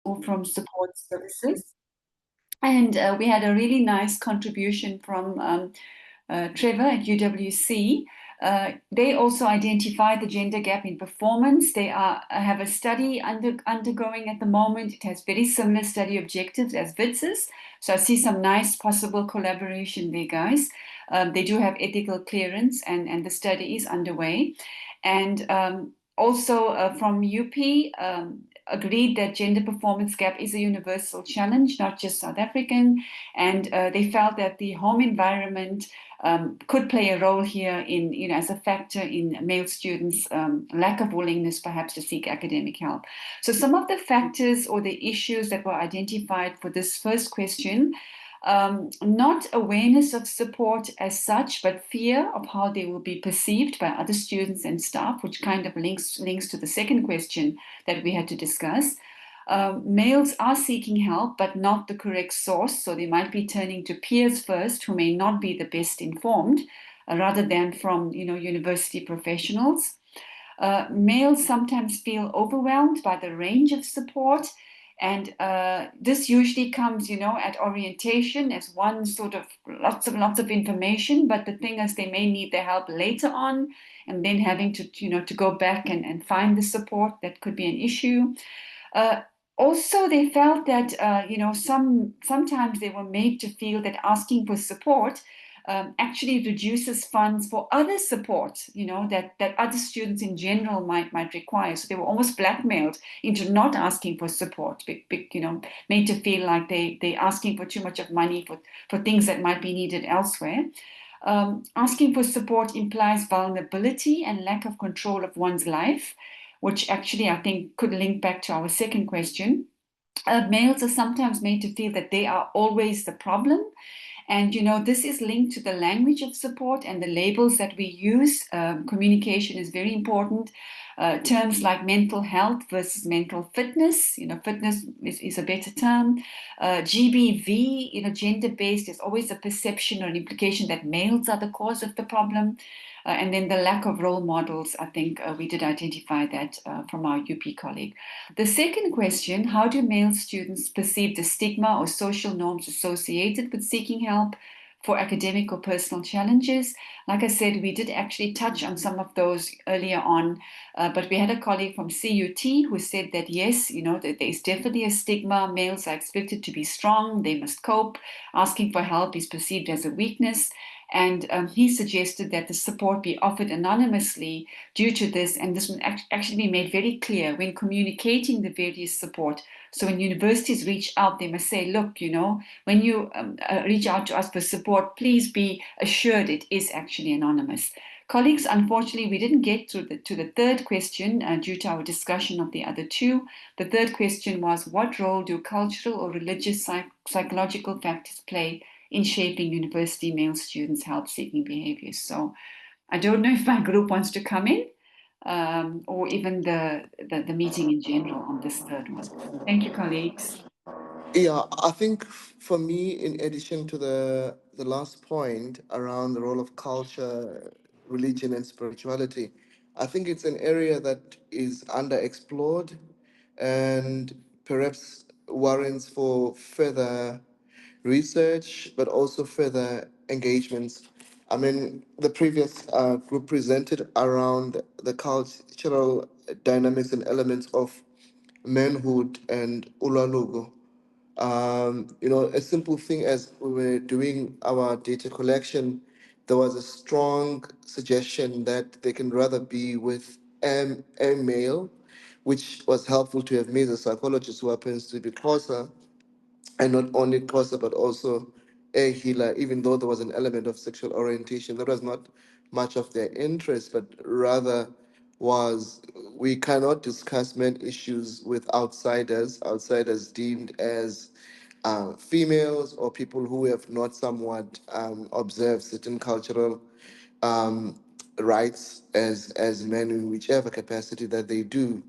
or from support services. And we had a really nice contribution from Trevor at UWC. They also identified the gender gap in performance. They have a study undergoing at the moment. It has very similar study objectives as Wits's. So I see some nice possible collaboration there, guys. They do have ethical clearance, and the study is underway. And also from UP, agreed that gender performance gap is a universal challenge, not just South African. And they felt that the home environment could play a role here in, as a factor in male students' lack of willingness perhaps to seek academic help. So some of the factors or the issues that were identified for this first question, not awareness of support as such, but fear of how they will be perceived by other students and staff, which kind of links to the second question that we had to discuss. Males are seeking help, but not the correct source. So they might be turning to peers first, who may not be the best informed, rather than from university professionals. Males sometimes feel overwhelmed by the range of support. And this usually comes, at orientation as one sort of lots of information. But the thing is, they may need their help later on, and then having to go back and find the support, that could be an issue. Also, they felt that sometimes they were made to feel that asking for support actually reduces funds for other support, that other students in general might require. So they were almost blackmailed into not asking for support, made to feel like they're asking for too much of money for things that might be needed elsewhere. Asking for support implies vulnerability and lack of control of one's life, which actually I think could link back to our second question. Males are sometimes made to feel that they are always the problem. And, this is linked to the language of support and the labels that we use. Communication is very important. Terms like mental health versus mental fitness, fitness is a better term. GBV, gender-based, there's always a perception or an implication that males are the cause of the problem. And then the lack of role models, I think we did identify that from our UP colleague. The second question, how do male students perceive the stigma or social norms associated with seeking help for academic or personal challenges? Like I said, we did actually touch on some of those earlier on, but we had a colleague from CUT who said that yes, that there's definitely a stigma. Males are expected to be strong, they must cope. Asking for help is perceived as a weakness. And he suggested that the support be offered anonymously due to this, and this will actually be made very clear when communicating the various support. So when universities reach out, they must say, look, when you reach out to us for support, please be assured it is actually anonymous. Colleagues, unfortunately, we didn't get to the third question due to our discussion of the other two. The third question was, what role do cultural or religious psychological factors play in shaping university male students' help-seeking behaviors? So I don't know if my group wants to come in or even the meeting in general on this third one. Thank you, colleagues. Yeah, I think for me, in addition to the last point around the role of culture, religion, and spirituality, I think it's an area that is underexplored and perhaps warrants for further research, but also further engagements. I mean, the previous group presented around the cultural dynamics and elements of manhood and ulalugo. A simple thing as we were doing our data collection, there was a strong suggestion that they can rather be with a male, which was helpful to have me as a psychologist who happens to be closer, and not only Xhosa but also a healer, even though there was an element of sexual orientation. That was not much of their interest, but rather was we cannot discuss men issues with outsiders deemed as females or people who have not somewhat observed certain cultural um, rights as men in whichever capacity that they do.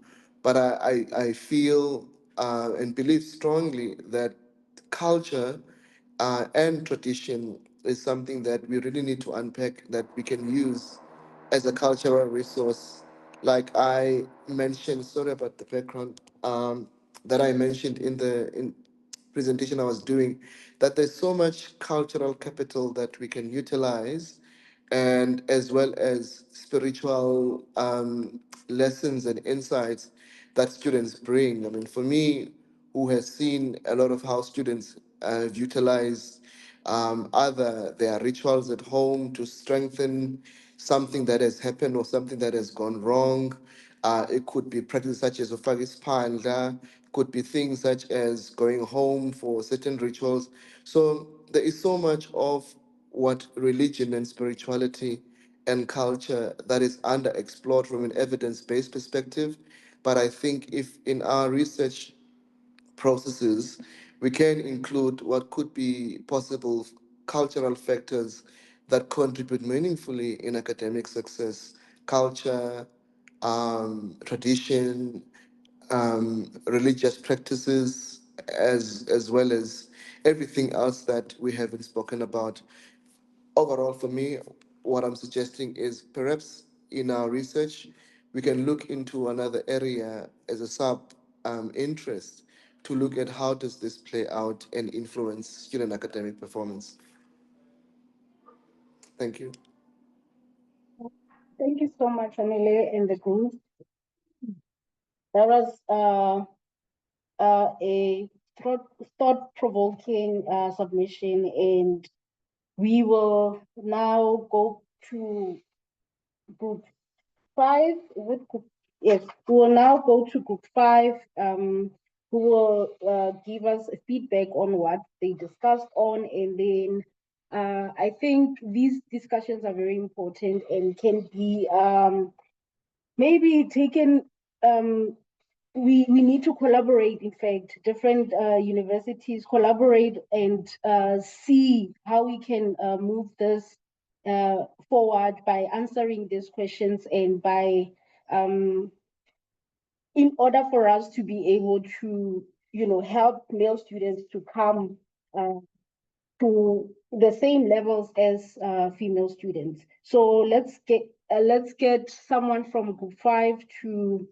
But I feel and believe strongly that culture and tradition is something that we really need to unpack, that we can use as a cultural resource. Like I mentioned, sorry about the background. that I mentioned in the presentation I was doing, that there's so much cultural capital that we can utilize, and as well as spiritual lessons and insights that students bring. I mean, for me, who has seen a lot of how students utilize either their rituals at home to strengthen something that has happened or something that has gone wrong. It could be practices such as Ofagis Panda, could be things such as going home for certain rituals. So there is so much of what religion and spirituality and culture that is underexplored from an evidence-based perspective. But I think if in our research processes, we can include what could be possible cultural factors that contribute meaningfully in academic success, culture, tradition, religious practices, as well as everything else that we haven't spoken about. Overall, for me, what I'm suggesting is perhaps in our research, we can look into another area as a sub interest to look at how does this play out and influence student academic performance. Thank you. Thank you so much, Anile and the group. That was a thought-provoking submission, and we will now go to group 5. With group, yes, we will now go to group 5, who will give us feedback on what they discussed on, and then I think these discussions are very important and can be maybe taken. We need to collaborate. In fact, different universities collaborate and see how we can move this forward by answering these questions, and by in order for us to be able to, help male students to come to the same levels as female students. So let's get someone from group 5 to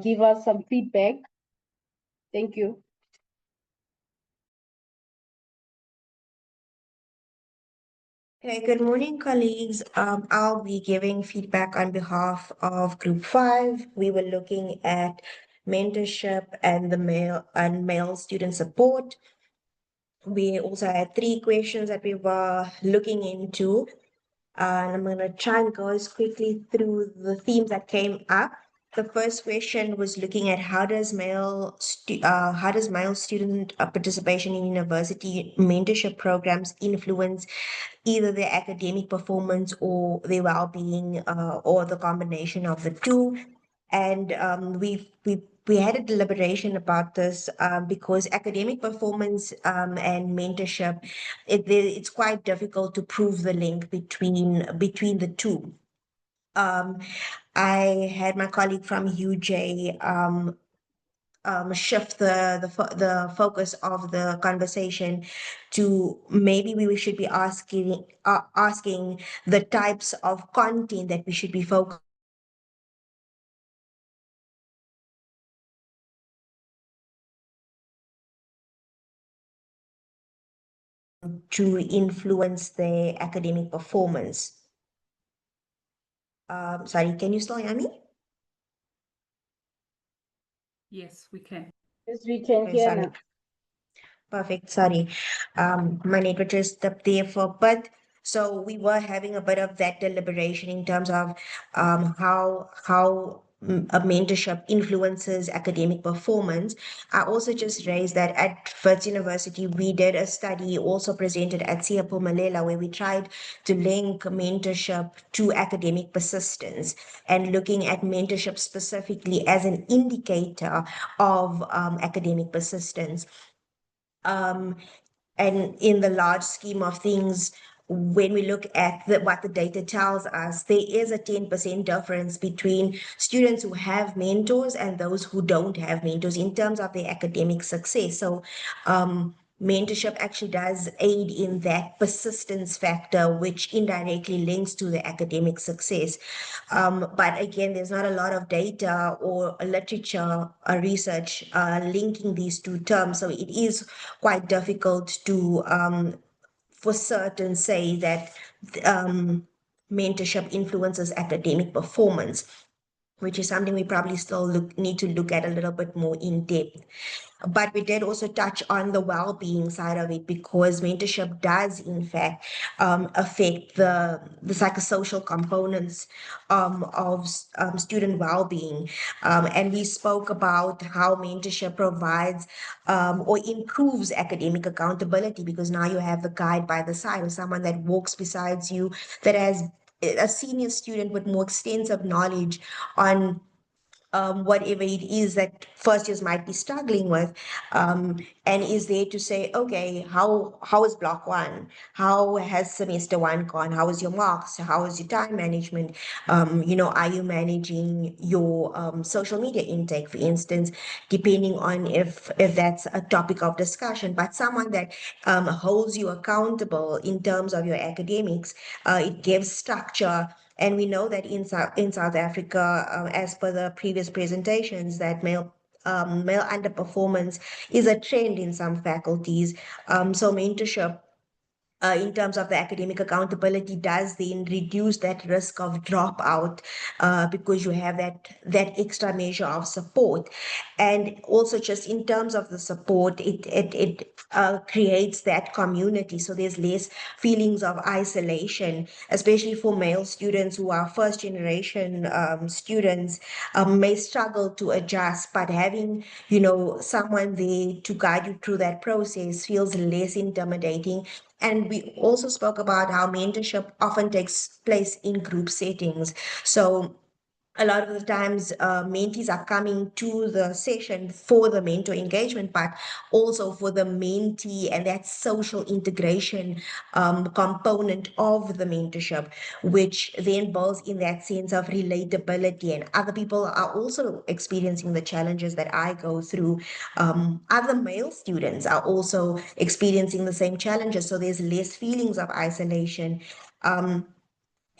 give us some feedback. Thank you. Okay, good morning, colleagues. I'll be giving feedback on behalf of Group 5. We were looking at mentorship and the male student support. We also had 3 questions that we were looking into. And I'm going to try and go as quickly through the themes that came up. The first question was looking at how does male student participation in university mentorship programs influence either their academic performance or their well-being, or the combination of the two. And we had a deliberation about this because academic performance and mentorship, it's quite difficult to prove the link between the two. I had my colleague from UJ shift the focus of the conversation to maybe we should be asking the types of content that we should be focusing to influence their academic performance. Sorry, can you still hear me? Yes, we can. Yes, we can Okay, hear sorry. now. Perfect. Sorry. My network just stopped there for a bit. So we were having a bit of that deliberation in terms of how a mentorship influences academic performance. I also just raised that at Wits University, we did a study also presented at Siyaphumelela where we tried to link mentorship to academic persistence and looking at mentorship specifically as an indicator of academic persistence. And in the large scheme of things, when we look at what the data tells us, there is a 10% difference between students who have mentors and those who don't have mentors in terms of their academic success. So mentorship actually does aid in that persistence factor, which indirectly links to the academic success. But again, there's not a lot of data or literature or research linking these two terms. So it is quite difficult to, for certain, say that mentorship influences academic performance, which is something we probably still need to look at a little bit more in depth. But we did also touch on the well-being side of it, because mentorship does, in fact, affect the psychosocial components of student well-being. And we spoke about how mentorship provides or improves academic accountability, because now you have the guide by the side, or someone that walks besides you, that has a senior student with more extensive knowledge on whatever it is that first years might be struggling with, and is there to say, okay, how is block one? How has semester one gone? How is your marks? How is your time management? Are you managing your social media intake, for instance, depending on if that's a topic of discussion. But someone that holds you accountable in terms of your academics, it gives structure. And we know that in South Africa, as per the previous presentations, that male underperformance is a trend in some faculties. So mentorship, in terms of the academic accountability, does then reduce that risk of dropout, because you have that extra measure of support. And also, just in terms of the support, it creates that community, so there's less feelings of isolation, especially for male students who are first generation students, may struggle to adjust, but having someone there to guide you through that process feels less intimidating. And we also spoke about how mentorship often takes place in group settings. So a lot of the times, mentees are coming to the session for the mentor engagement, but also for the mentee and that social integration component of the mentorship, which then builds in that sense of relatability. And other people are also experiencing the challenges that I go through. Other male students are also experiencing the same challenges, so there's less feelings of isolation.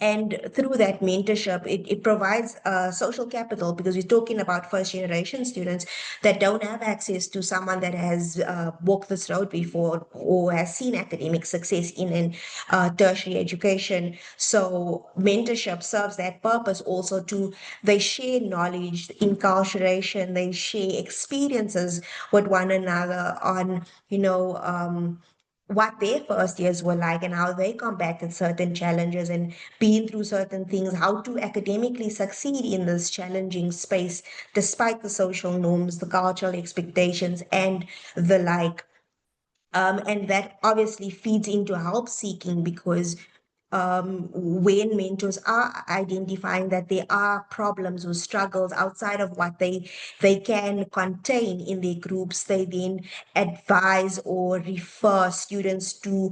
And through that mentorship, it provides social capital, because we're talking about first generation students that don't have access to someone that has walked this road before or has seen academic success in an tertiary education. So mentorship serves that purpose also, to they share knowledge, incarceration, they share experiences with one another on, what their first years were like and how they combated certain challenges and been through certain things, how to academically succeed in this challenging space despite the social norms, the cultural expectations, and the like. And that obviously feeds into help seeking, because when mentors are identifying that there are problems or struggles outside of what they can contain in their groups, they then advise or refer students to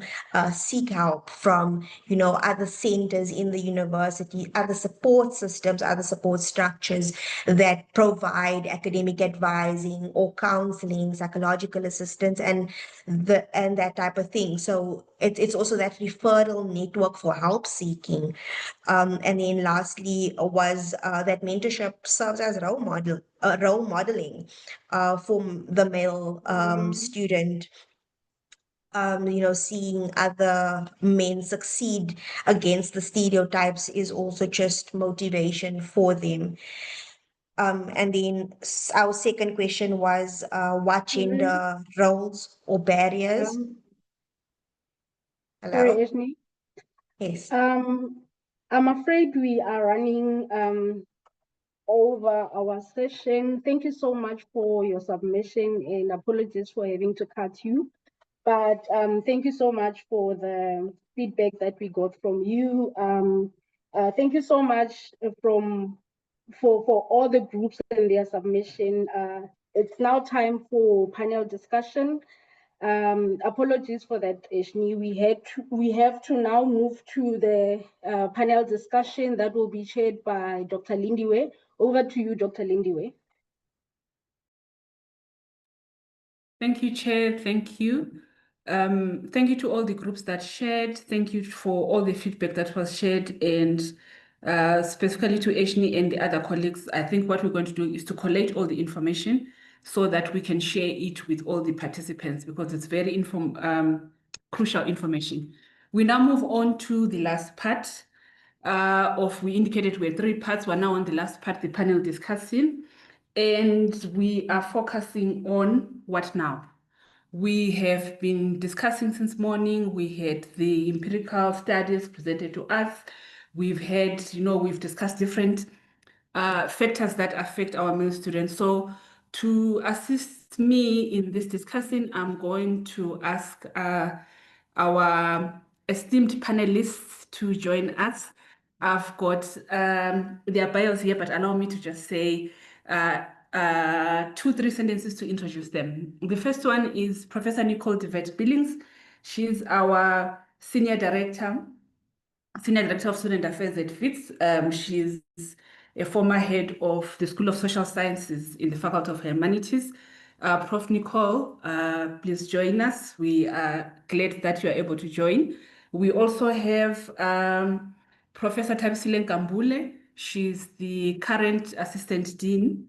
seek help from other centers in the university, other support systems, other support structures that provide academic advising or counseling, psychological assistance, and that type of thing. So it's also that referral network for help seeking. And then lastly was that mentorship serves as role modeling for the male student. Seeing other men succeed against the stereotypes is also just motivation for them. And then our second question was what gender roles or barriers? Sorry, Hello? Eshni. Yes. I'm afraid we are running over our session. Thank you so much for your submission, and apologies for having to cut you. But thank you so much for the feedback that we got from you. Thank you so much for all the groups and their submission. It's now time for panel discussion. Apologies for that, Eshni. We have to now move to the panel discussion that will be chaired by Dr. Lindiwe. Over to you, Dr. Lindiwe. Thank you, Chair. Thank you. Thank you to all the groups that shared. Thank you for all the feedback that was shared, and specifically to Ashni and the other colleagues. I think what we're going to do is to collate all the information so that we can share it with all the participants, because it's very crucial information. We now move on to the last part we indicated we had 3 parts. We're now on the last part, the panel discussing, and we are focusing on what now? We have been discussing since morning. We had the empirical studies presented to us. We've had, we've discussed different factors that affect our male students. So to assist me in this discussion, I'm going to ask our esteemed panelists to join us. I've got their bios here, but allow me to just say 2-3 sentences to introduce them. The first one is Professor Nicole de Wet-Billings. She's our Senior Director of Student Affairs at Wits. She's a former head of the School of Social Sciences in the Faculty of Humanities. Prof. Nicole, please join us. We are glad that you are able to join. We also have Professor Thabisile Nkambule. She's the current Assistant Dean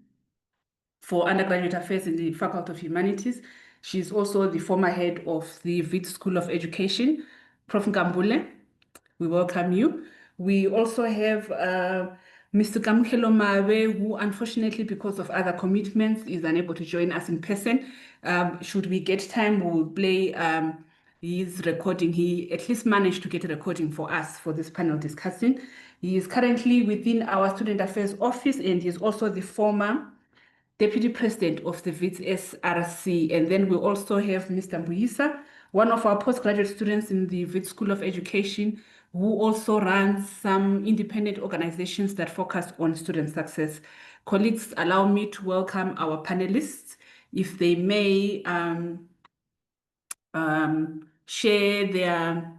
for Undergraduate Affairs in the Faculty of Humanities. She's also the former head of the Wits School of Education. Prof. Nkambule, we welcome you. We also have Mr. Kamukhelo Mabe, who unfortunately, because of other commitments, is unable to join us in person. Should we get time, we'll play his recording. He at least managed to get a recording for us for this panel discussion. He is currently within our Student Affairs Office, and he's also the former Deputy President of the Wits SRC. And then we also have Mr. Mbuyisa, one of our postgraduate students in the Wits School of Education, who also runs some independent organizations that focus on student success. Colleagues, allow me to welcome our panelists. If they may share their,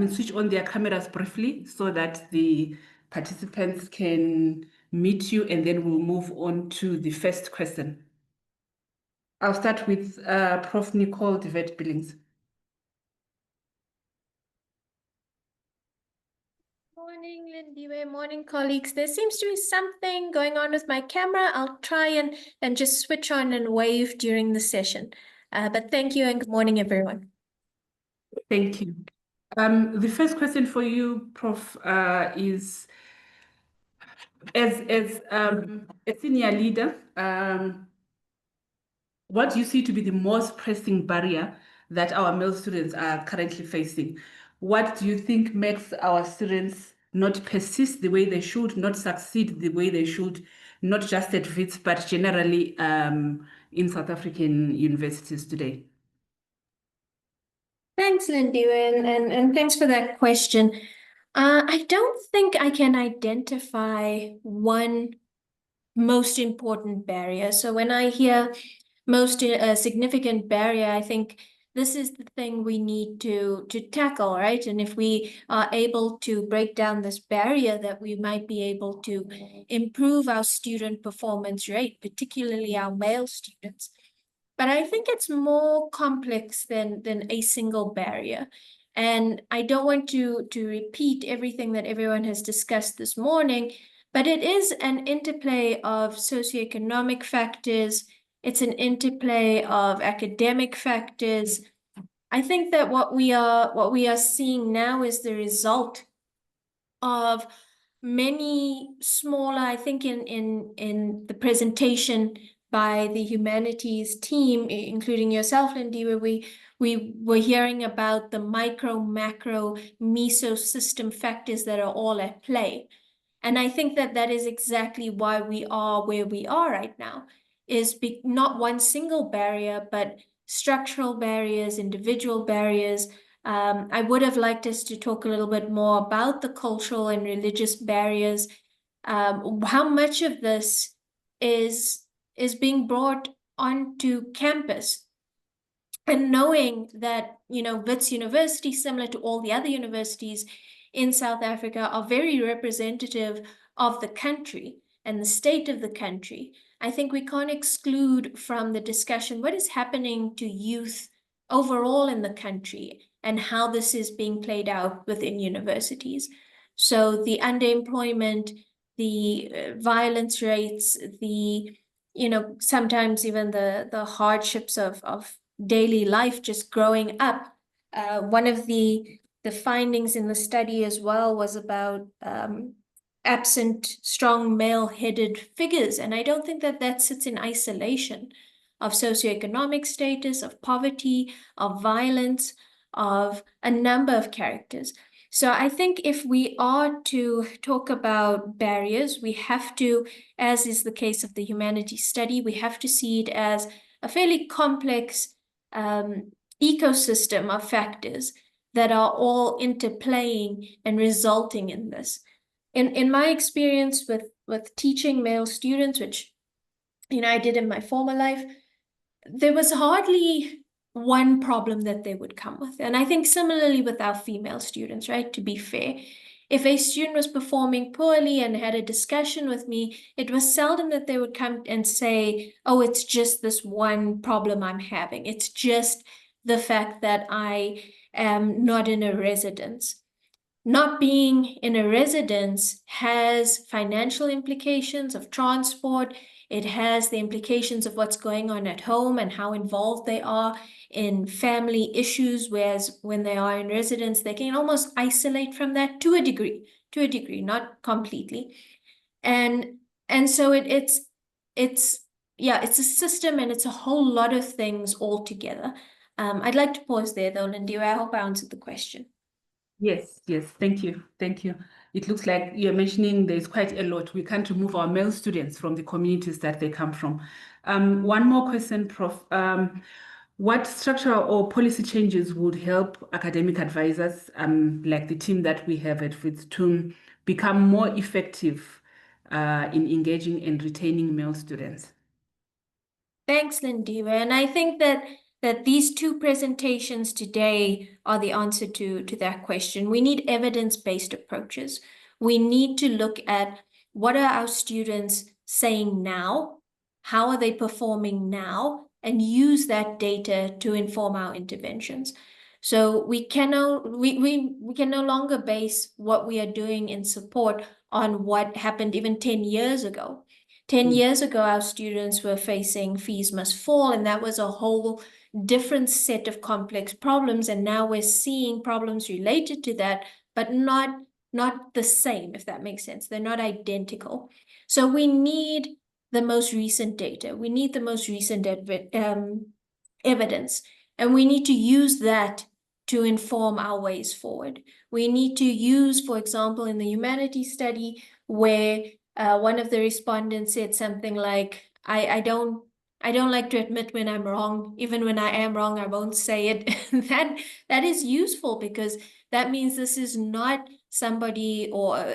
switch on their cameras briefly so that the participants can meet you, and then we'll move on to the first question. I'll start with Prof. Nicole de Wet-Billings. Morning, Lindiwe. Morning, colleagues. There seems to be something going on with my camera. I'll try and just switch on and wave during the session. But thank you and good morning, everyone. Thank you. The first question for you, Prof, is as a senior leader, what do you see to be the most pressing barrier that our male students are currently facing? What do you think makes our students not persist the way they should, not succeed the way they should, not just at Wits, but generally in South African universities today? Thanks, Lindiwe, and thanks for that question. I don't think I can identify one most important barrier. So when I hear most significant barrier, I think this is the thing we need to tackle, right? And if we are able to break down this barrier, that we might be able to improve our student performance rate, particularly our male students. But I think it's more complex than a single barrier. And I don't want to repeat everything that everyone has discussed this morning, but it is an interplay of socioeconomic factors. It's an interplay of academic factors. I think that what we are seeing now is the result of many smaller, I think in the presentation by the humanities team, including yourself, Lindiwe, we were hearing about the micro, macro, meso system factors that are all at play. And I think that that is exactly why we are where we are right now, is not one single barrier, but structural barriers, individual barriers. I would have liked us to talk a little bit more about the cultural and religious barriers. How much of this is being brought onto campus, and knowing that, Wits University, similar to all the other universities in South Africa, are very representative of the country and the state of the country. I think we can't exclude from the discussion what is happening to youth overall in the country and how this is being played out within universities. So the underemployment, the violence rates, the, sometimes even the hardships of daily life just growing up. One of the findings in the study as well was about absent strong male-headed figures. And I don't think that that sits in isolation of socioeconomic status, of poverty, of violence, of a number of characters. So I think if we are to talk about barriers, we have to, as is the case of the humanities study, we have to see it as a fairly complex ecosystem of factors that are all interplaying and resulting in this. In my experience with teaching male students, which I did in my former life, there was hardly one problem that they would come with. And I think similarly with our female students, right? To be fair, if a student was performing poorly and had a discussion with me, it was seldom that they would come and say, oh, it's just this one problem I'm having. It's just the fact that I am not in a residence. Not being in a residence has financial implications of transport. It has the implications of what's going on at home and how involved they are in family issues, whereas when they are in residence, they can almost isolate from that to a degree, not completely. And so it's a system, and it's a whole lot of things all together. I'd like to pause there though, Lindy. I hope I answered the question. Yes, thank you. It looks like you're mentioning there's quite a lot. We can't remove our male students from the communities that they come from. One more question, Prof. What structural or policy changes would help academic advisors, like the team that we have at Wits, to become more effective in engaging and retaining male students? Thanks, Lindiwe. And I think that these two presentations today are the answer to that question. We need evidence-based approaches. We need to look at what are our students saying now, how are they performing now, and use that data to inform our interventions. So we can no longer base what we are doing in support on what happened even 10 years ago. 10 years ago, our students were facing fees must fall, and that was a whole different set of complex problems. And now we're seeing problems related to that, but not the same, if that makes sense. They're not identical. So we need the most recent data. We need the most recent evidence, and we need to use that to inform our ways forward. We need to use, for example, in the humanities study, where one of the respondents said something like, I don't like to admit when I'm wrong. Even when I am wrong, I won't say it. That is useful, because that means this is not somebody, or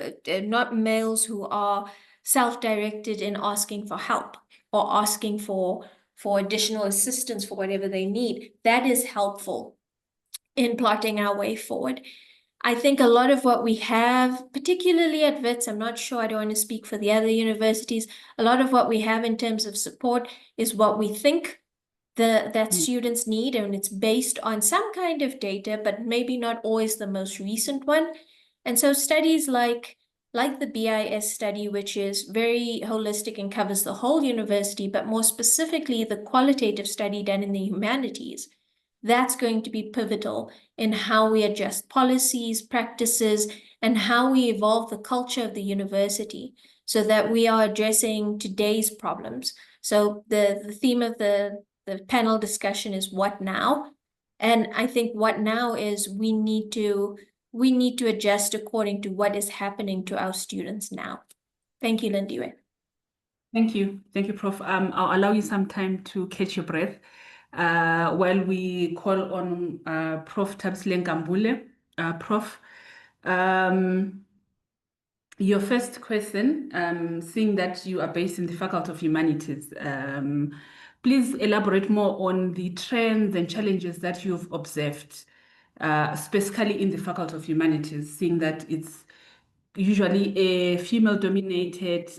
not males who are self-directed in asking for help or asking for additional assistance for whatever they need. That is helpful in plotting our way forward. I think a lot of what we have, particularly at Wits, I'm not sure, I don't want to speak for the other universities, a lot of what we have in terms of support is what we think that students need, and it's based on some kind of data, but maybe not always the most recent one. And so studies like the BIS study, which is very holistic and covers the whole university, but more specifically the qualitative study done in the humanities, that's going to be pivotal in how we adjust policies, practices, and how we evolve the culture of the university so that we are addressing today's problems. So the theme of the panel discussion is what now? And I think what now is we need to adjust according to what is happening to our students now. Thank you, Lindiwe. Thank you, Prof. I'll allow you some time to catch your breath while we call on Prof. Thabisile Nkambule. Prof, your first question, seeing that you are based in the Faculty of Humanities, please elaborate more on the trends and challenges that you've observed, specifically in the Faculty of Humanities, seeing that it's usually a female-dominated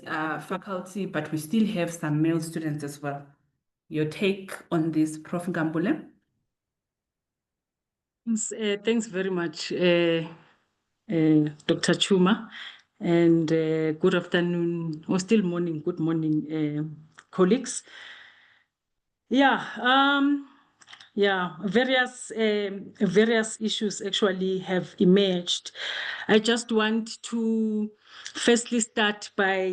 faculty, but we still have some male students as well. Your take on this, Prof. Nkambule? Thanks very much, Dr. Chuma, and good afternoon, or still morning, good morning, colleagues. Various issues actually have emerged. I just want to firstly start by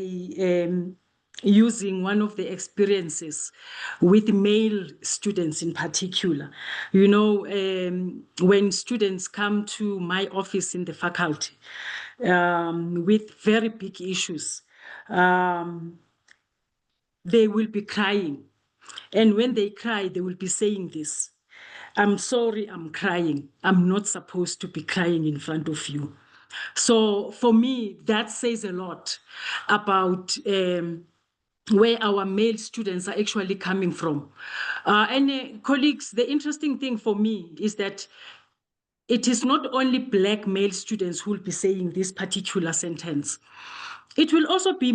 using one of the experiences with male students in particular. You know, when students come to my office in the faculty with very big issues, they will be crying. And when they cry, they will be saying this: I'm sorry, I'm crying. I'm not supposed to be crying in front of you. So for me, that says a lot about where our male students are actually coming from. Colleagues, the interesting thing for me is that it is not only Black male students who will be saying this particular sentence. It will also be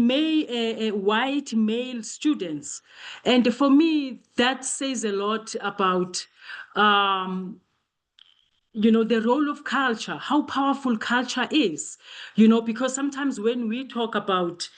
white male students. And for me, that says a lot about the role of culture, how powerful culture is, because sometimes when we talk about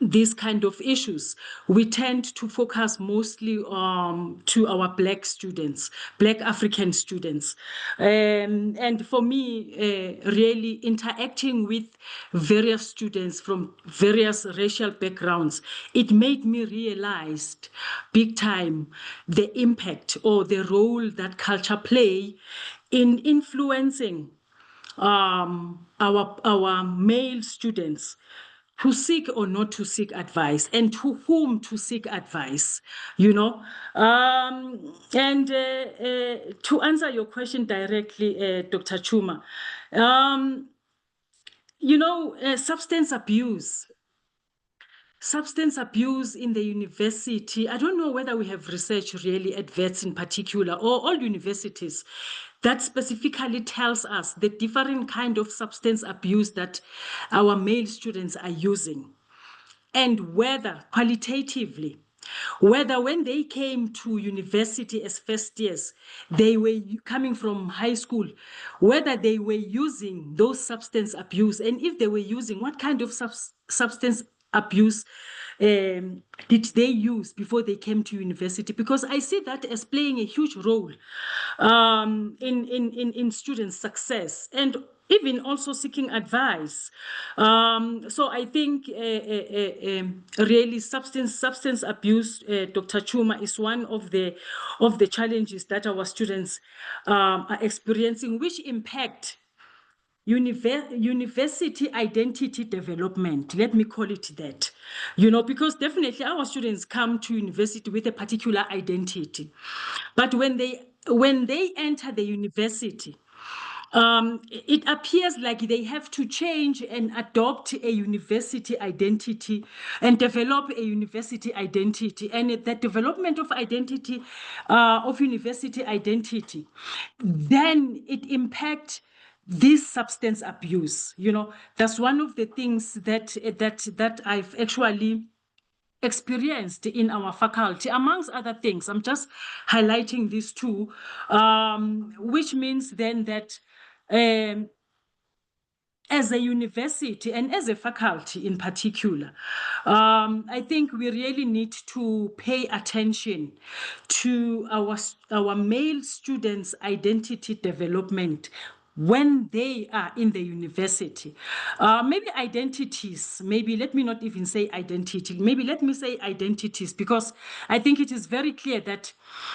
these kind of issues, we tend to focus mostly to our Black students, Black African students. And for me, really interacting with various students from various racial backgrounds, it made me realize big time the impact or the role that culture play in influencing our male students to seek or not to seek advice, and to whom to seek advice, And to answer your question directly, Dr. Chuma, substance abuse. Substance abuse in the university, I don't know whether we have research really at Wits in particular, or all universities, that specifically tells us the different kind of substance abuse that our male students are using, and whether qualitatively, whether when they came to university as first years, they were coming from high school, whether they were using those substance abuse, and if they were using, what kind of substance abuse did they use before they came to university? Because I see that as playing a huge role in students' success, and even also seeking advice. So I think really substance abuse, Dr. Chuma, is one of the challenges that our students are experiencing, which impact university identity development, let me call it that, because definitely our students come to university with a particular identity, but when they enter the university, it appears like they have to change and adopt a university identity and develop a university identity. And that development of identity, of university identity, then it impacts this substance abuse. That's one of the things that I've actually experienced in our faculty, amongst other things. I'm just highlighting these two, which means then that as a university and as a faculty in particular, I think we really need to pay attention to our male students' identity development when they are in the university. Maybe identities, maybe let me not even say identity, maybe let me say identities, because I think it is very clear that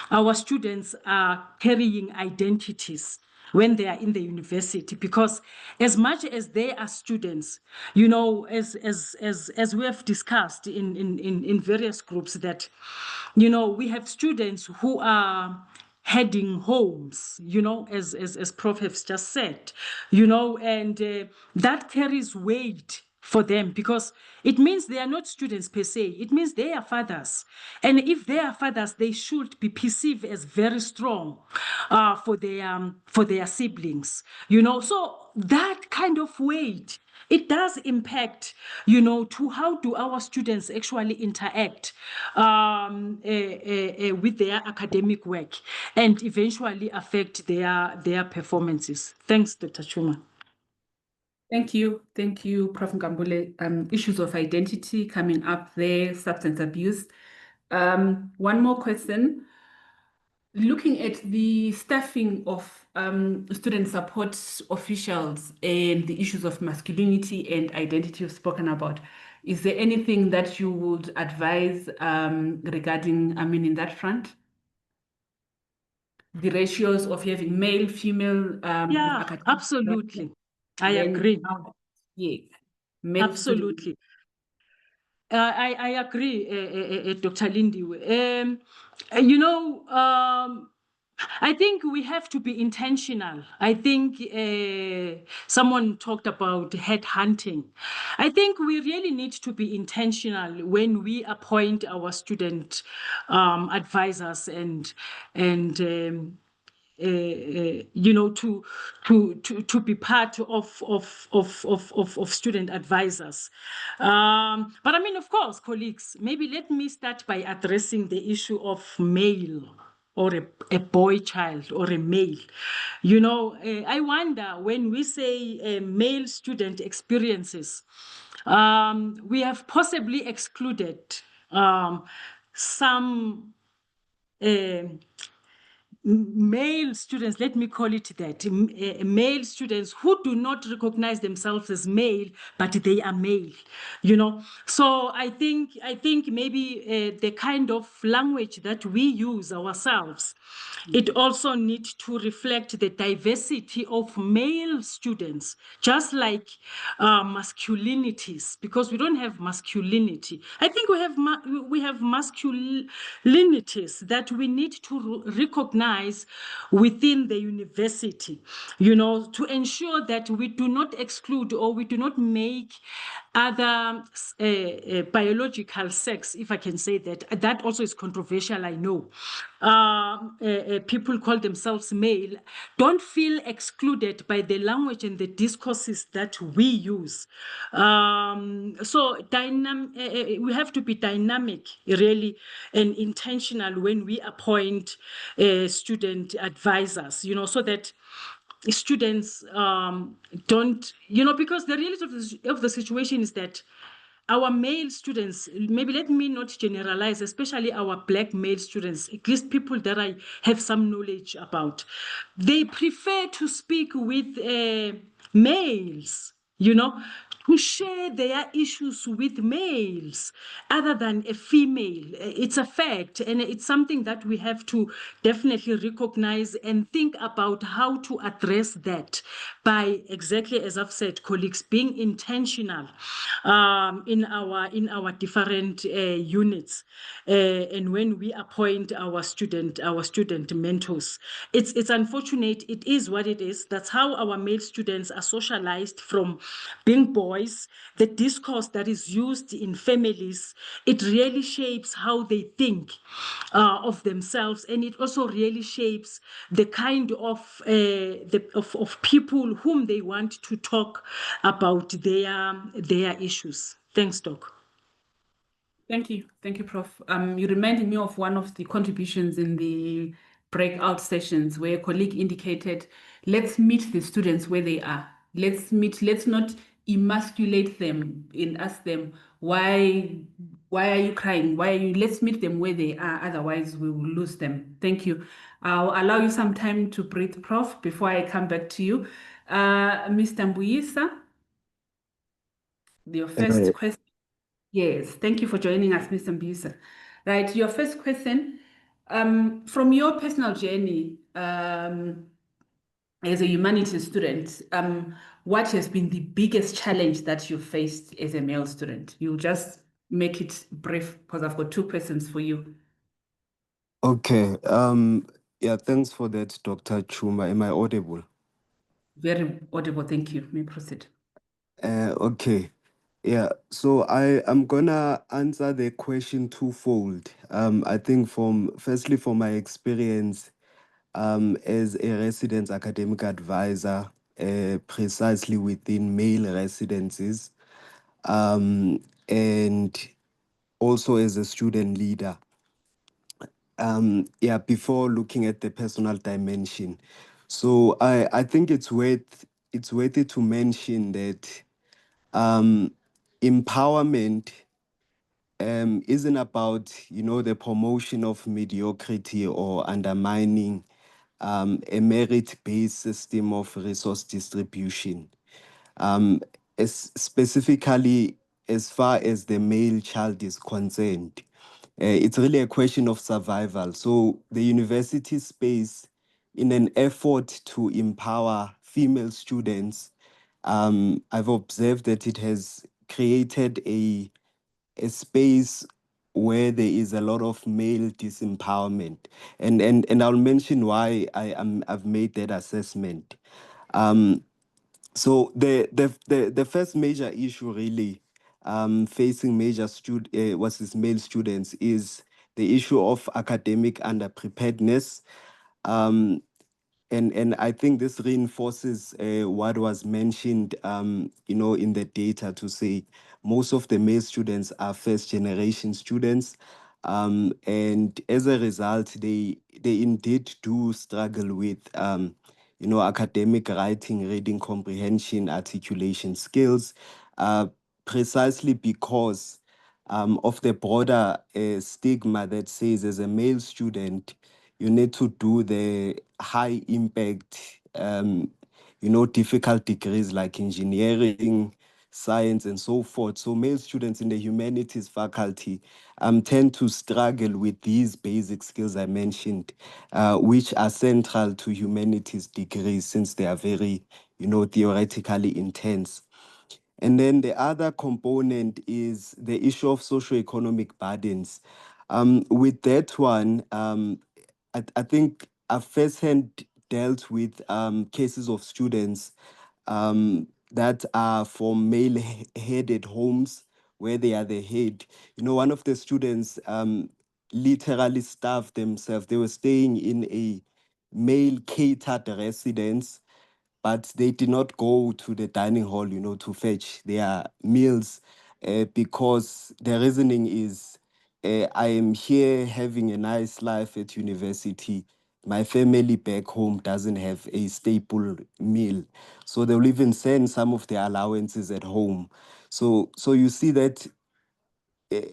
our students are carrying identities when they are in the university, because as much as they are students, as we have discussed in various groups, that we have students who are heading homes, as Prof has just said, and that carries weight for them, because it means they are not students per se. It means they are fathers. And if they are fathers, they should be perceived as very strong for their siblings. So that kind of weight it does impact, to how do our students actually interact with their academic work and eventually affect their performances. Thanks, Dr. Chuma. Thank you, Prof. Nkambule. Issues of identity coming up there, substance abuse. One more question. Looking at the staffing of student support officials and the issues of masculinity and identity you've spoken about, is there anything that you would advise regarding, in that front? The ratios of having male, female. Yeah, absolutely. I agree. Yeah, absolutely. I agree, Dr. Lindiwe. I think we have to be intentional. I think someone talked about head hunting. I think we really need to be intentional when we appoint our student advisors and to be part of student advisors. But of course, colleagues, maybe let me start by addressing the issue of male or a boy child or a male. I wonder when we say male student experiences, we have possibly excluded some male students, let me call it that, male students who do not recognize themselves as male, but they are male, So I think maybe the kind of language that we use ourselves, it also needs to reflect the diversity of male students, just like masculinities, because we don't have masculinity. I think we have masculinities that we need to recognize within the university, to ensure that we do not exclude or we do not make other biological sex, if I can say that. That also is controversial, I know. People call themselves male, don't feel excluded by the language and the discourses that we use. So we have to be dynamic, really, and intentional when we appoint student advisors, so that students don't, because the reality of the situation is that our male students, maybe let me not generalize, especially our Black male students, at least people that I have some knowledge about, they prefer to speak with males, to share their issues with males other than a female. It's a fact, and it's something that we have to definitely recognize and think about how to address that by, exactly as I've said, colleagues, being intentional in our different units, and when we appoint our student mentors. It's unfortunate. It is what it is. That's how our male students are socialized from being boys. The discourse that is used in families, it really shapes how they think of themselves, and it also really shapes the kind of of people whom they want to talk about their issues. Thanks, Doc. Thank you, Prof. You reminded me of one of the contributions in the breakout sessions where a colleague indicated, let's meet the students where they are. Let's not emasculate them and ask them, why are you crying? Let's meet them where they are, otherwise we will lose them. Thank you. I'll allow you some time to breathe, Prof, before I come back to you. Mr. Mbuyisa, your first question. Yes, thank you for joining us, Mr. Mbuyisa. Right, your first question, from your personal journey as a humanities student, what has been the biggest challenge that you faced as a male student? You'll just make it brief because I've got two questions for you. Okay. Yeah, thanks for that, Dr. Chuma. Am I audible? Very audible, thank you. May proceed. Okay. Yeah, so I am gonna answer the question twofold. I think firstly from my experience as a residence academic advisor precisely within male residences, and also as a student leader. Yeah, before looking at the personal dimension. So I think it's worth it to mention that empowerment isn't about, the promotion of mediocrity or undermining a merit-based system of resource distribution. Specifically, as far as the male child is concerned, it's really a question of survival. So the university space, in an effort to empower female students, I've observed that it has created a space where there is a lot of male disempowerment, and I'll mention why I've made that assessment. So the first major issue really facing what's this male students is the issue of academic underpreparedness. Um, and I think this reinforces what was mentioned, in the data, to say most of the male students are first generation students. And as a result, they indeed do struggle with, academic writing, reading comprehension, articulation skills, precisely because of the broader stigma that says as a male student, you need to do the high impact, difficult degrees like engineering, science, and so forth. So male students in the humanities faculty tend to struggle with these basic skills I mentioned, which are central to humanities degrees since they are very, theoretically intense. And then the other component is the issue of socio-economic burdens. With that one, I think I've firsthand dealt with cases of students that are from male-headed homes where they are the head. One of the students literally starved themselves. They were staying in a male-catered residence, but they did not go to the dining hall, to fetch their meals, because the reasoning is, I am here having a nice life at university. My family back home doesn't have a staple meal, so they'll even send some of their allowances at home. So you see that,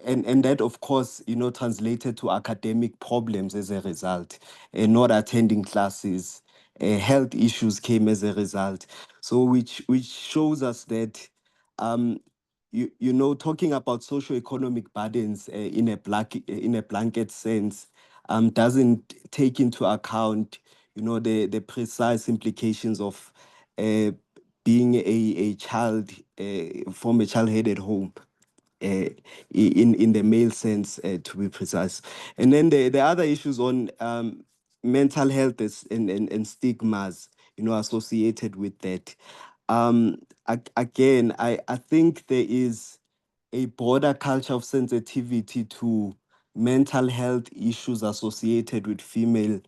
and that, of course, translated to academic problems as a result, not attending classes. Health issues came as a result. So which shows us that, talking about socioeconomic burdens in a blanket sense doesn't take into account, the precise implications of uh, being a child from a child-headed home, uh, in the male sense, to be precise. And then the other issues on mental health and stigmas, associated with that. Again, I think there is a broader culture of sensitivity to mental health issues associated with female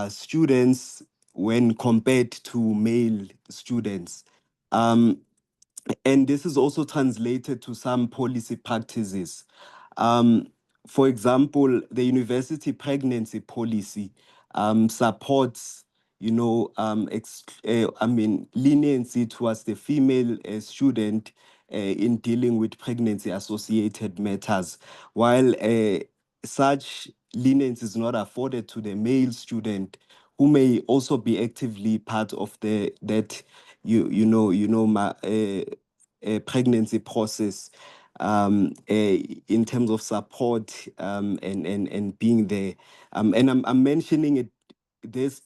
students when compared to male students. Um, and this is also translated to some policy practices. Um, for example, the university pregnancy policy supports, leniency towards the female student in dealing with pregnancy-associated matters, while such leniency is not afforded to the male student, who may also be actively part of that pregnancy process, in terms of support, and being there. And I'm mentioning this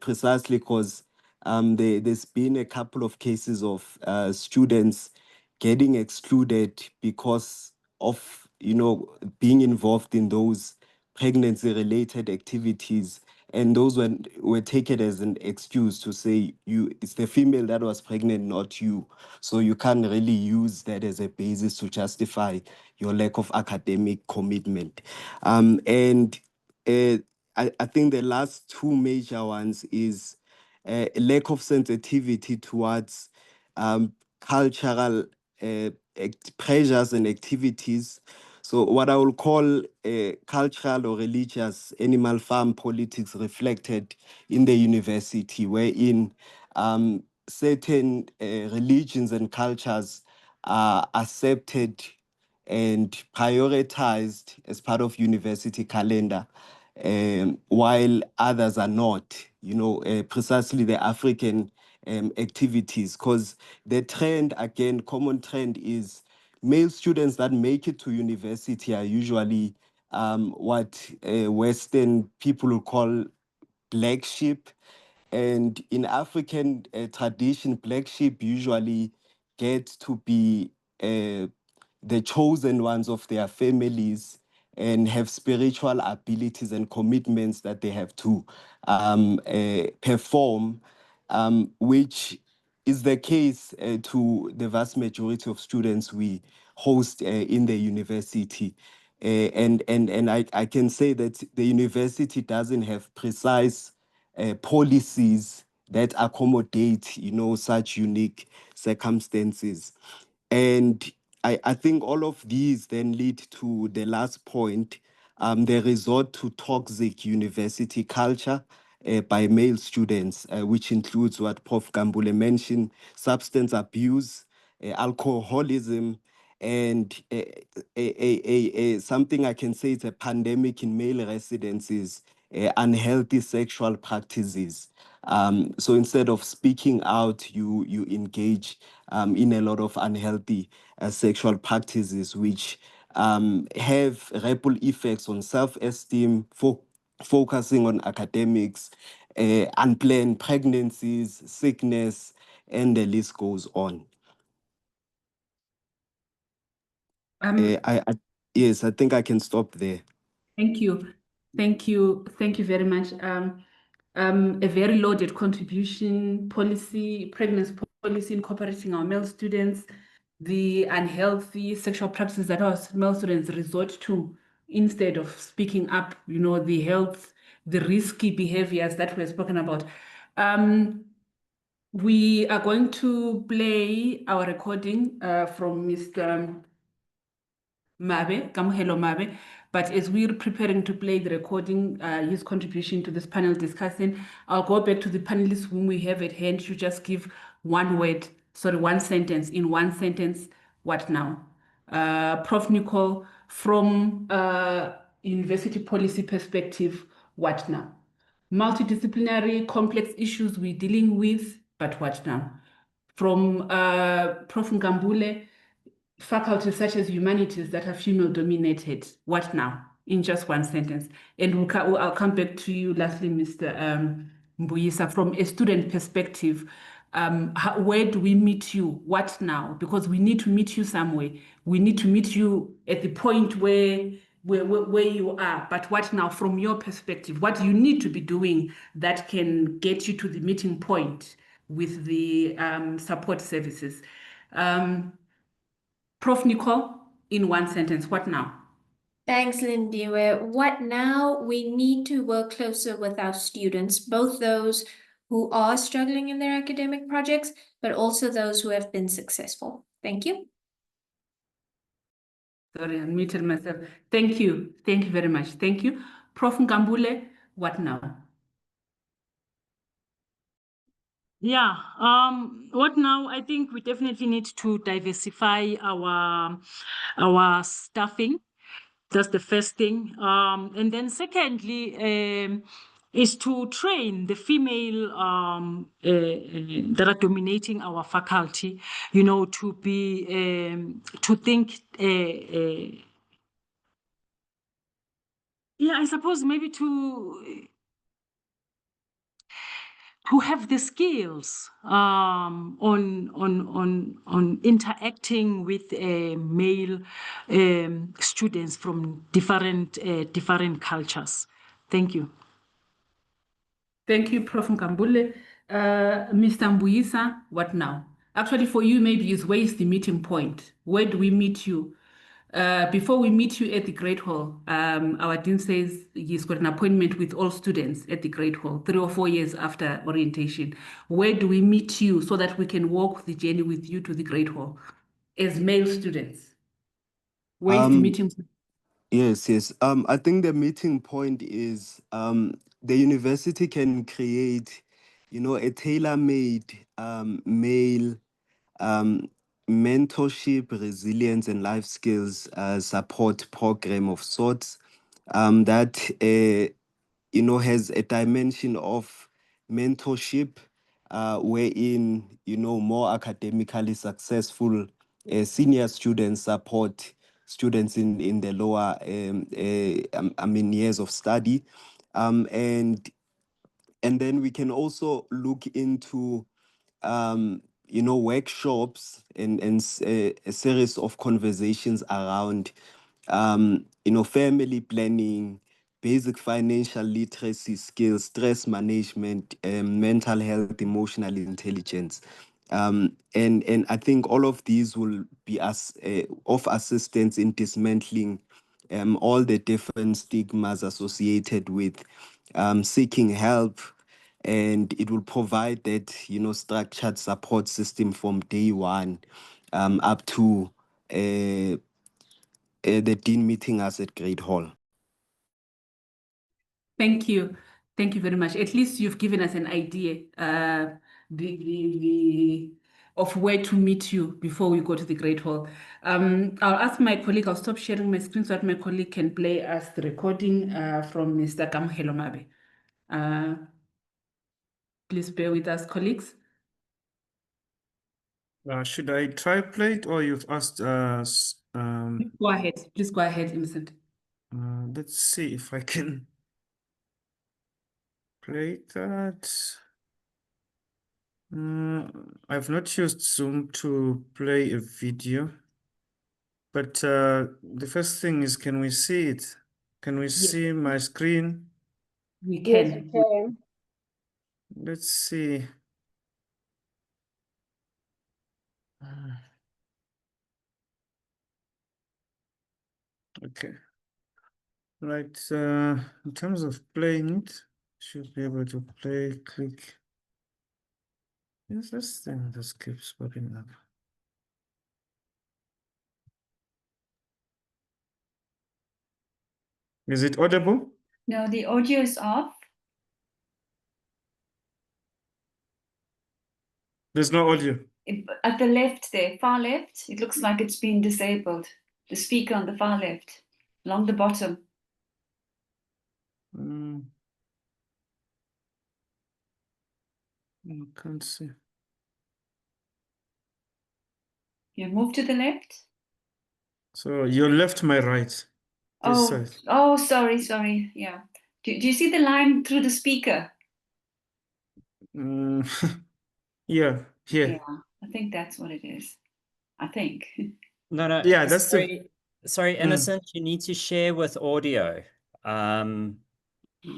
precisely because there's been a couple of cases of students getting excluded because of, being involved in those pregnancy related activities, and those were taken as an excuse to say it's the female that was pregnant, not you. So you can't really use that as a basis to justify your lack of academic commitment. And I think the last two major ones is lack of sensitivity towards cultural pressures and activities. So what I will call cultural or religious animal farm politics reflected in the university, wherein certain religions and cultures are accepted and prioritized as part of university calendar, while others are not, precisely the African activities. Because the trend, again, common trend is male students that make it to university are usually what Western people will call black sheep. And in African tradition, black sheep usually get to be the chosen ones of their families and have spiritual abilities and commitments that they have to perform, which is the case to the vast majority of students we host in the university. And I can say that the university doesn't have precise policies that accommodate, such unique circumstances. And I think all of these then lead to the last point, the resort to toxic university culture by male students, which includes what Prof. Gambule mentioned, substance abuse, alcoholism, and something I can say is a pandemic in male residences, unhealthy sexual practices. So instead of speaking out, you engage in a lot of unhealthy sexual practices, which have ripple effects on self-esteem, focusing on academics, unplanned pregnancies, sickness, and the list goes on. Yes, I think I can stop there. Thank you. Thank you. Thank you very much. A very loaded contribution, pregnancy policy incorporating our male students, the unhealthy sexual practices that our male students resort to instead of speaking up, the health, the risky behaviors that we're spoken about. We are going to play our recording from Mr. Mabe, Kamuhelo Mabe. But as we're preparing to play the recording, his contribution to this panel discussion, I'll go back to the panelists whom we have at hand to just give one sentence, in one sentence, what now? Prof. Nicole, from university policy perspective, what now? Multidisciplinary, complex issues we're dealing with, but what now? From Prof. Ngambule, faculties such as humanities that are female dominated, what now? In just one sentence. And I'll come back to you lastly, Mr. Mbuyisa, from a student perspective. Where do we meet you? What now? Because we need to meet you somewhere. We need to meet you at the point where you are. But what now from your perspective? What do you need to be doing that can get you to the meeting point with the support services? Prof. Nicole, in one sentence, what now? Thanks, Lindiwe. What now? We need to work closer with our students, both those who are struggling in their academic projects, but also those who have been successful. Thank you. Sorry, I muted myself. Thank you. Thank you very much. Thank you. Prof. Ngambule, what now? Yeah, what now? I think we definitely need to diversify our staffing. That's the first thing. And then secondly, is to train the female that are dominating our faculty, to be to think. I suppose maybe to have the skills on interacting with male students from different cultures. Thank you. Thank you, Prof. Nkambule. Mr. Mbuyisa, what now? Actually, for you, maybe is where is the meeting point? Where do we meet you? Before we meet you at the Great Hall, our dean says he's got an appointment with all students at the Great Hall 3 or 4 years after orientation. Where do we meet you so that we can walk the journey with you to the Great Hall as male students? Where is the meeting? Yes. I think the meeting point is the university can create, a tailor-made male mentorship, resilience, and life skills support program of sorts that has a dimension of mentorship, wherein more academically successful senior students support students in the lower years of study, and then we can also look into workshops and a series of conversations around family planning, basic financial literacy skills, stress management, mental health, emotional intelligence. And I think all of these will be of assistance in dismantling all the different stigmas associated with seeking help, and it will provide that structured support system from day one up to the dean meeting us at Great Hall. Thank you. Thank you very much. At least you've given us an idea of where to meet you before we go to the Great Hall. I'll ask my colleague, I'll stop sharing my screen so that my colleague can play us the recording from Mr. Kamohelo Mabe. Please bear with us, colleagues. Should I try play it, or you've asked us? Go ahead. Please go ahead, Innocent. Let's see if I can play that. I've not used Zoom to play a video, but the first thing is, can we see it? Can we see my screen? We Yes, can. we can. Let's see. Okay. Right. In terms of playing it, should be able to play, click. Yes, this thing just keeps popping up. Is it audible? No, the audio is off. There's no audio. At the left there, far left, it looks like it's been disabled. The speaker on the far left, along the bottom. I can't see. You move to the left. So your left, my right. This side. Sorry. Yeah. Do you see the line through the speaker? Yeah, here. Yeah, I think that's what it is. I think. No. Yeah, that's sorry, Innocent, you need to share with audio.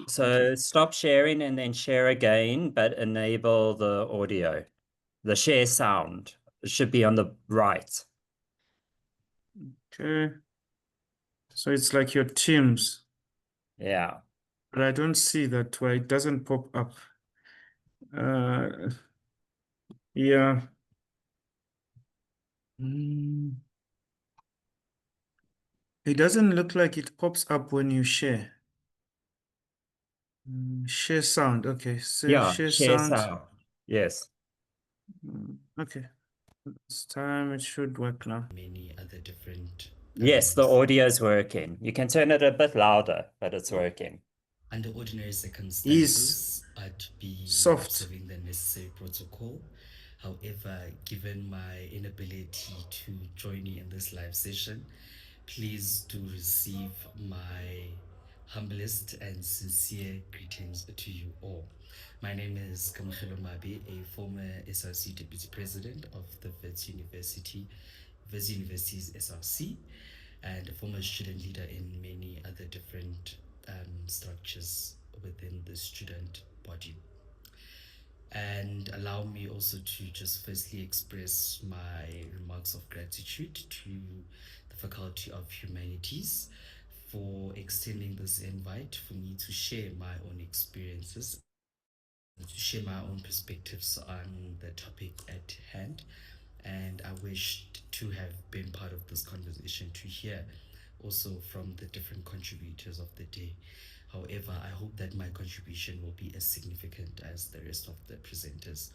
So stop sharing and then share again, but enable the audio. The share sound. It should be on the right. Okay. So it's like your Teams. Yeah. But I don't see that why it doesn't pop up. Yeah. It doesn't look like it pops up when you share. Share sound. Okay. So Yeah, share share sound. sound. Yes. Okay. This time it should work now. Many other different. Yes, the audio is working. You can turn it a bit louder, but it's working. Under ordinary circumstances, I'd be soft. observing the necessary protocol. However, given my inability to join you in this live session, please do receive my humblest and sincere greetings to you all. My name is Kamohelo Mabe, a former SRC Deputy President of the Wits University's SRC, and a former student leader in many other different structures within the student body. And allow me also to just firstly express my remarks of gratitude to the Faculty of Humanities, for extending this invite for me to share my own experiences, to share my own perspectives on the topic at hand. And I wished to have been part of this conversation to hear also from the different contributors of the day. However, I hope that my contribution will be as significant as the rest of the presenters,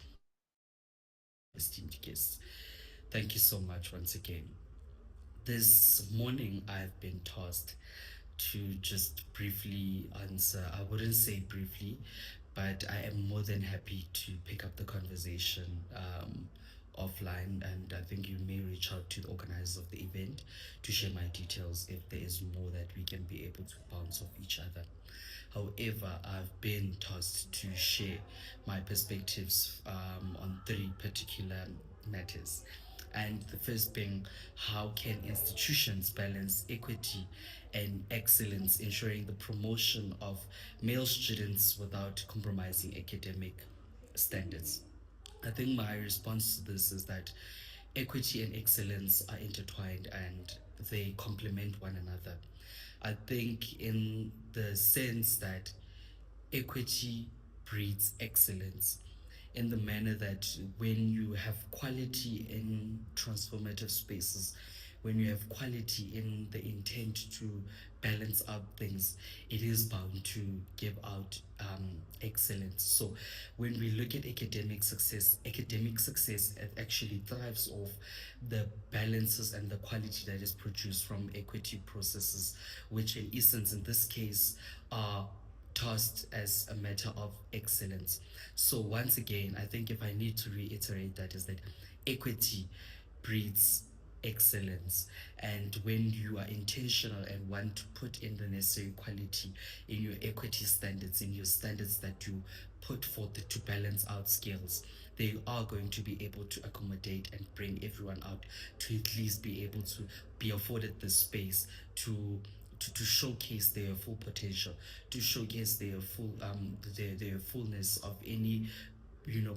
esteemed guests. Thank you so much once again. This morning, I've been tasked to just briefly answer. I wouldn't say briefly, but I am more than happy to pick up the conversation offline, and I think you may reach out to the organizers of the event to share my details if there is more that we can be able to bounce off each other. However, I've been tasked to share my perspectives on three particular matters. And the first being, how can institutions balance equity and excellence, ensuring the promotion of male students without compromising academic standards? I think my response to this is that equity and excellence are intertwined and they complement one another. I think, in the sense that equity breeds excellence, in the manner that when you have quality in transformative spaces, when you have quality in the intent to balance out things, it is bound to give out excellence. So when we look at academic success actually thrives off the balances and the quality that is produced from equity processes, which in essence, in this case, are tasked as a matter of excellence. So once again, I think if I need to reiterate that, is that equity breeds excellence. And when you are intentional and want to put in the necessary quality in your equity standards, in your standards that you put forth to balance out skills, they are going to be able to accommodate and bring everyone out to at least be able to be afforded the space to showcase their full potential, to showcase their full their fullness of any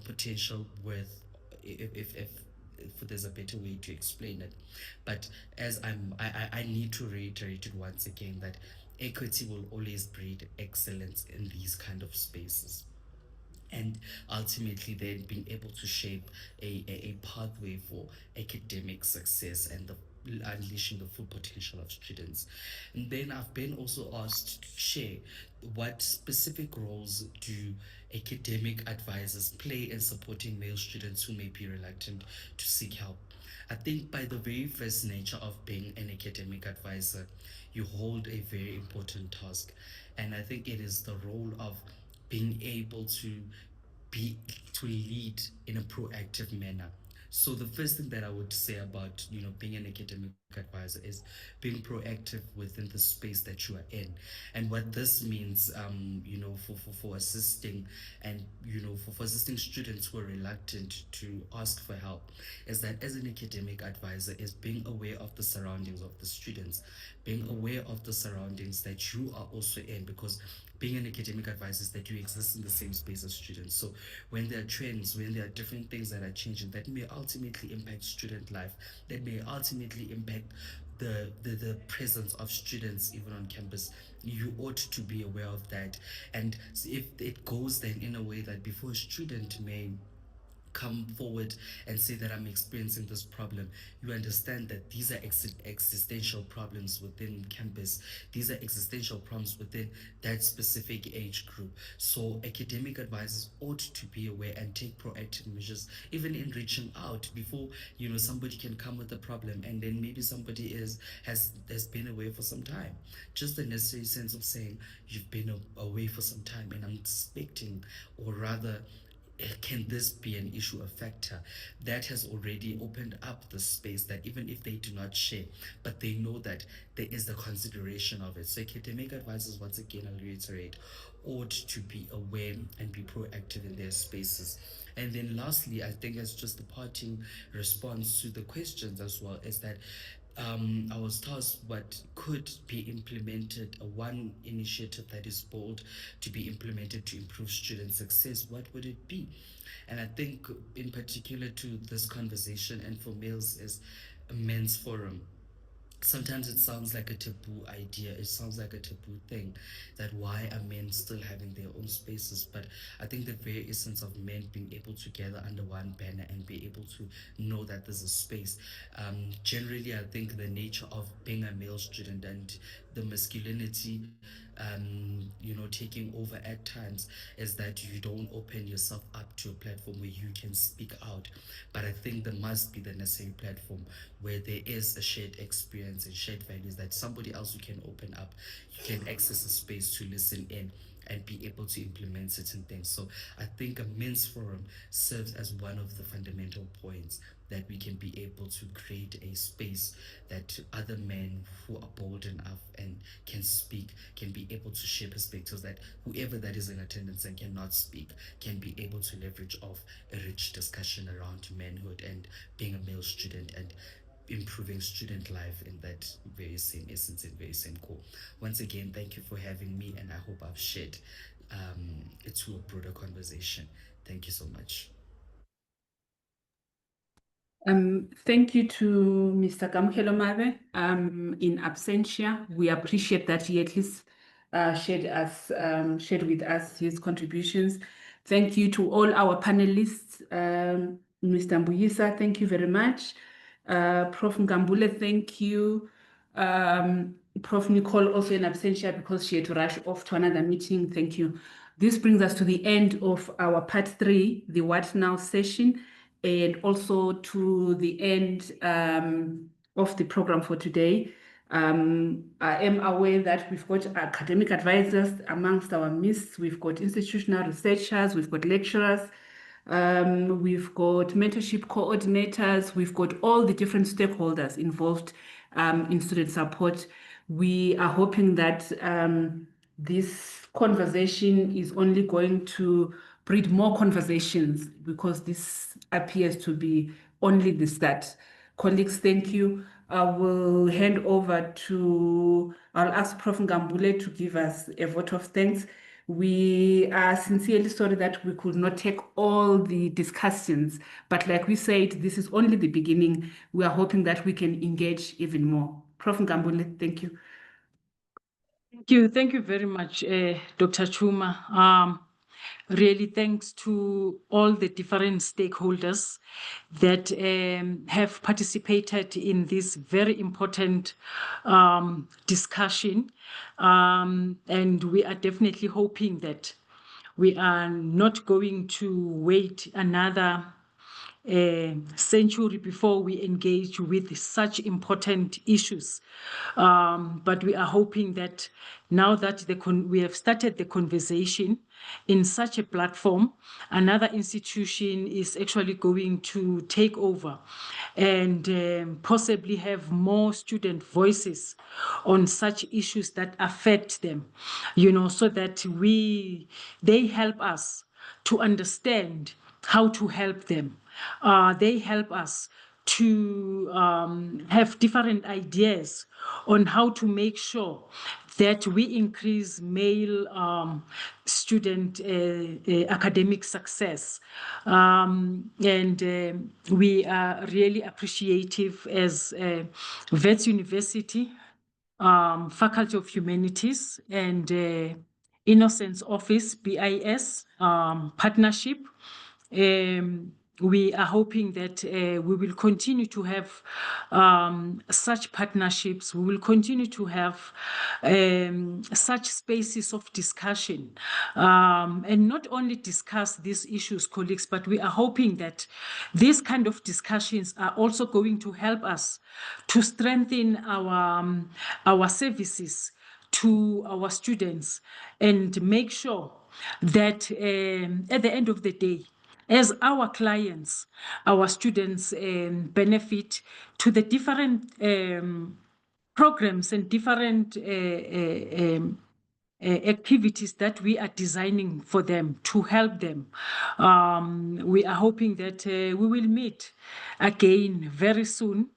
potential with, if there's a better way to explain it. But as I need to reiterate it once again, that equity will always breed excellence in these kind of spaces, and ultimately then being able to shape a pathway for academic success and the unleashing the full potential of students. And then I've been also asked to share what specific roles do academic advisors play in supporting male students who may be reluctant to seek help. I think by the very first nature of being an academic advisor, you hold a very important task. And I think it is the role of being able be to lead in a proactive manner. So the first thing that I would say about being an academic advisor is being proactive within the space that you are in, and what this means for assisting, and for assisting students who are reluctant to ask for help, is that as an academic advisor is being aware of the surroundings of the students, being aware of the surroundings that you are also in, because being an academic advisor is that you exist in the same space as students. So when there are trends, when there are different things that are changing that may ultimately impact student life, that may ultimately impact the presence of students even on campus, you ought to be aware of that. And if it goes then in a way that before a student may come forward and say that I'm experiencing this problem, you understand that these are existential problems within campus. These are existential problems within that specific age group. So academic advisors ought to be aware and take proactive measures, even in reaching out before somebody can come with a problem, and then maybe somebody has been away for some time. Just the necessary sense of saying you've been away for some time, and I'm expecting, or rather, can this be an issue, a factor that has already opened up the space that even if they do not share, but they know that there is the consideration of it. So academic advisors, once again, I'll reiterate, ought to be aware and be proactive in their spaces. And then lastly, I think as just the parting response to the questions as well, is that I was tasked what could be implemented, one initiative that is bold to be implemented to improve student success. What would it be? And I think in particular to this conversation and for males is a men's forum. sometimes it sounds like a taboo idea. It sounds like a taboo thing, that why are men still having their own spaces? But I think the very essence of men being able to gather under one banner and be able to know that there's a space. Generally, I think the nature of being a male student and the masculinity, taking over at times, is that you don't open yourself up to a platform where you can speak out. But I think there must be the necessary platform where there is a shared experience and shared values, that somebody else who can open up, you can access a space to listen in and be able to implement certain things. So I think a men's forum serves as one of the fundamental points, that we can be able to create a space that other men who are bold enough and can speak can be able to share perspectives, that whoever that is in attendance and cannot speak can be able to leverage off a rich discussion around manhood and being a male student and improving student life in that very same essence and very same core. Once again, thank you for having me, and I hope I've shared it to a broader conversation. Thank you so much. Thank you to Mr. Kamukelo Mabe. In absentia, we appreciate that he at least shared with us his contributions. Thank you to all our panelists. Mr. Mbuyisa, thank you very much. Prof. Ngambule, thank you. Prof. Nicole, also in absentia because she had to rush off to another meeting. Thank you. This brings us to the end of our part 3, the What Now session, and also to the end of the program for today. I am aware that we've got academic advisors amongst our midst. We've got institutional researchers, we've got lecturers, we've got mentorship coordinators, we've got all the different stakeholders involved in student support. We are hoping that this conversation is only going to breed more conversations, because this appears to be only the start. Colleagues, thank you. I will hand over I'll ask Prof. Ngambule to give us a vote of thanks. We are sincerely sorry that we could not take all the discussions, but like we said, this is only the beginning. We are hoping that we can engage even more. Prof. Ngambule, thank you. Thank you very much, Dr. Chuma. Really thanks to all the different stakeholders that have participated in this very important discussion. And we are definitely hoping that we are not going to wait another century before we engage with such important issues. But we are hoping that now that we have started the conversation in such a platform, another institution is actually going to take over and possibly have more student voices on such issues that affect them, so that they help us to understand how to help them. They help us to have different ideas on how to make sure that we increase male student academic success. And we are really appreciative as Wits University, Faculty of Humanities, and Innocence Office, BIS, partnership. We are hoping that we will continue to have such partnerships. We will continue to have such spaces of discussion, and not only discuss these issues, colleagues, but we are hoping that these kind of discussions are also going to help us to strengthen our services to our students and make sure that at the end of the day, as our clients, our students benefit to the different programs and different activities that we are designing for them to help them. We are hoping that we will meet again very soon.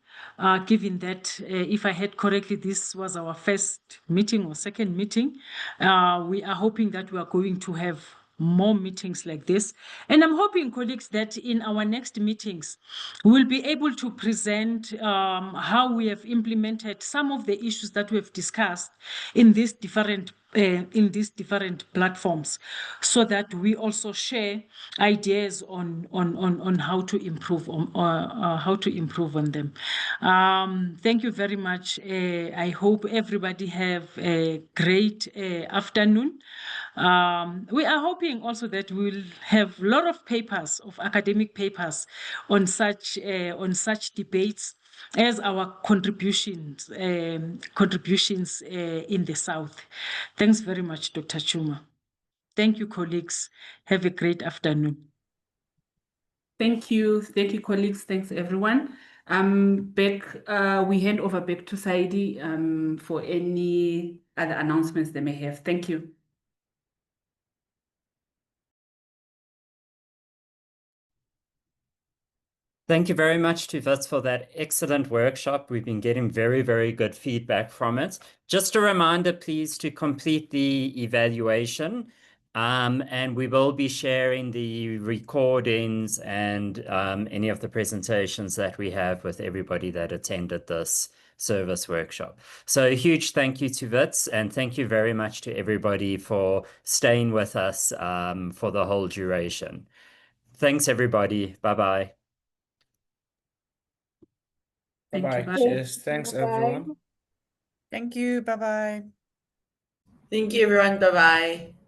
Given that, if I heard correctly, this was our first meeting or second meeting, we are hoping that we are going to have more meetings like this. And I'm hoping, colleagues, that in our next meetings, we'll be able to present how we have implemented some of the issues that we've discussed in these different platforms, so that we also share ideas on how to improve on them. Thank you very much. I hope everybody have a great afternoon. We are hoping also that we'll have a lot of papers, of academic papers, on such debates as our contributions in the South. Thanks very much, Dr. Chuma. Thank you, colleagues. Have a great afternoon. Thank you, colleagues. Thanks, everyone. We hand over back to Saidi for any other announcements they may have. Thank you. Thank you very much to Wits for that excellent workshop. We've been getting very, very good feedback from it. Just a reminder, please, to complete the evaluation. And we will be sharing the recordings and any of the presentations that we have with everybody that attended this service workshop. So a huge thank you to Wits, and thank you very much to everybody for staying with us for the whole duration. Thanks, everybody. Bye-bye. Bye-bye. Cheers. Thanks, everyone. Thank you. Bye-bye. Thank you, everyone. Bye-bye.